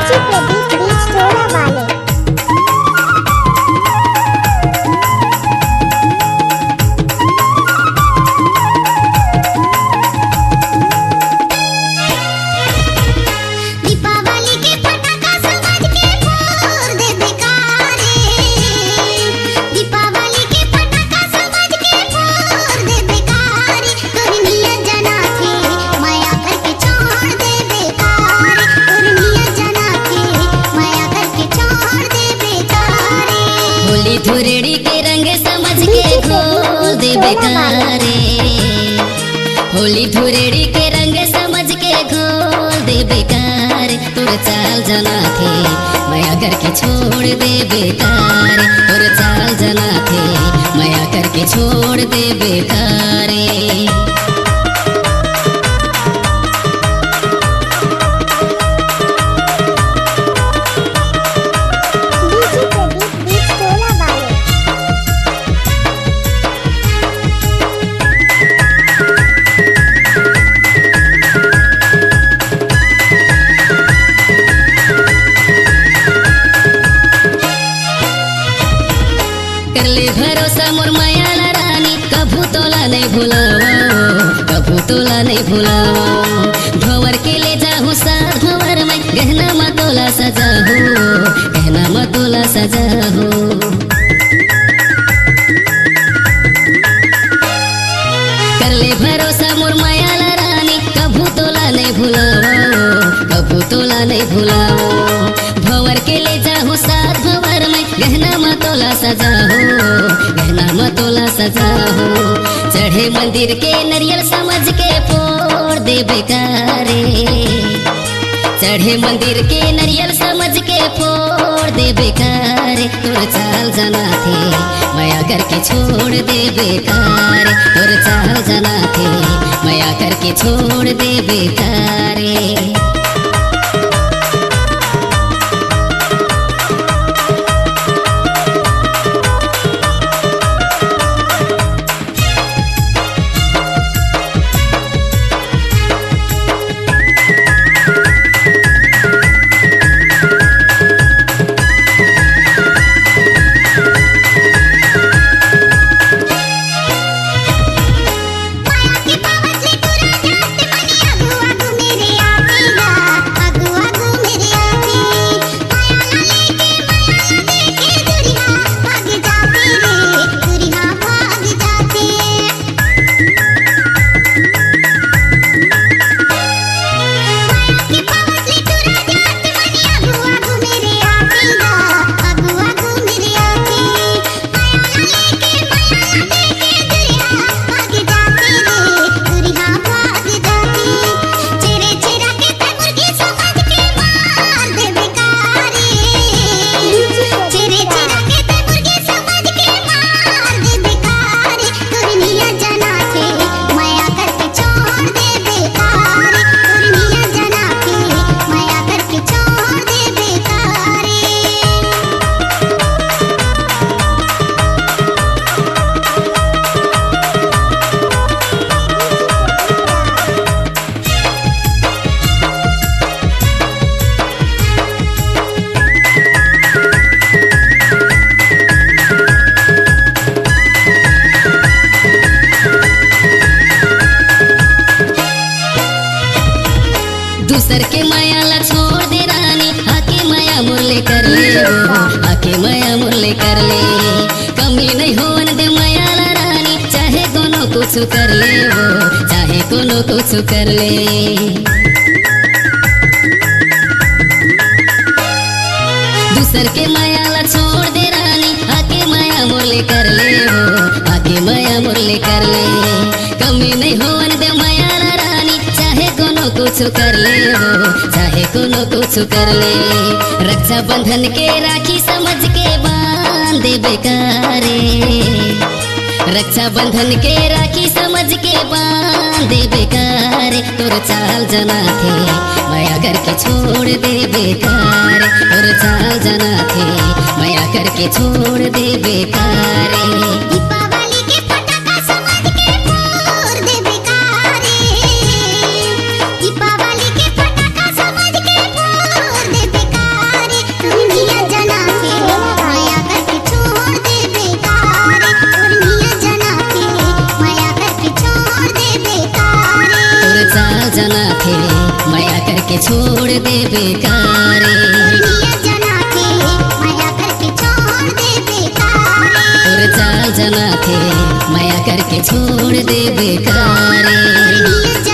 DJ Pradeep बीच टोला वाले। दीपावली के पटाखा समझ के फोड़ दे बेकारे। दीपावली के पटाखा समझ के फोड़ दे बेकारे। तोर नियत जना थे माया करके छोड़ दे बेकारे। तोर नियत जना थे माया करके छोड़ दे बेकारे। होली धुरेड़ी के रंग समझ के घोल दे बेकारे। होली धुरेड़ी के रंग समझ के घोल दे बेकार। तोर चाल जना थे माया करके छोड़ दे बेकार। तोर चाल जना थे माया करके छोड़ दे बेकारे। डीजे प्रदीप बीच टोला वाले। कर ले भरोसा मोर मायाला रानी, कभू तोला नहीं भुलाओ, कभू तोला नहीं भुलाओ। भंवर के ले जाहू साथ भंवर में, गहना में तोला सजाहू, गहना में तोला सजाहू। कर ले भरोसा मोर मायाला रानी, कभू तोला नहीं भुलाओ, कभू तोला नहीं भुलाओ। भंवर के ले जाहू साथ भंवर में, गहना में तोला सजाहो, गहना में तोला सजाहो। चढ़े मंदिर के नरियल समझ के फोड़ दे बेकारे। चढ़े मंदिर के नरियल समझ के फोड़ दे बेकारे। तोर चाल जना थे माया करके छोड़ दे बेकारे। तोर चाल जना थे माया करके छोड़ दे बेकारे। माया के पावत ले तुरा जाते मनी आगू आगू मेरे आवेगा। आगू आगू मेरे आवे। माया ला लेके दुरिया भाग जाते रे, दुरिया भाग जाते। माया के पावत ले तुरा जाते मनी आगू आगू मेरे आवेगा। आगू आगू मेरे आवे। माया ला लेके दुरिया भाग जाते रे, दुरिया भाग जाते। चेरे चेरा के ते मुर्गी समझ के मार दे बेकारे। चेरे चेरा के ते मुर्गी समझ के मार दे बेकारे। तोर नियत जना थे माया करके छोड़ दे बेकारे। तोर नियत जना थे माया करके छोड़ दे बेकारे। दूसर के माया ला छोड़ दे रानी, आके माया मुरले कर ले, आके माया मुरले कर ले। कमी नहीं होवन दे माया ला रानी, चाहे कोनो कुछ कर ले वो, चाहे कोनो कुछ कर ले। दूसर के माया ला छोड़ दे रानी, आके माया मुरले कर ले वो, आके माया मुरले कर ले। कमी नहीं होवन दे माया ला रानी, चाहे कोनो कुछ कर ले वो, चाहे कोनो कुछ कर ले। रक्षा बंधन के राखी समझ के बांध दे बेकारे। रक्षा बंधन के राखी समझ के बांध दे बेकारे। तोर चाल जना थे माया करके छोड़ दे बेकारे। तोर चाल जना थे माया करके छोड़ दे बेकारे। दीपावली के पटाखा समझ के फोड़ दे बेकारे। दीपावली के पटाखा समझ के फोड़ दे बेकारे। छोड़ दे बेकारे नियत जना थे माया करके छोड़ दे बेकारे और चाल जना थे माया करके छोड़ दे बेकारे नियत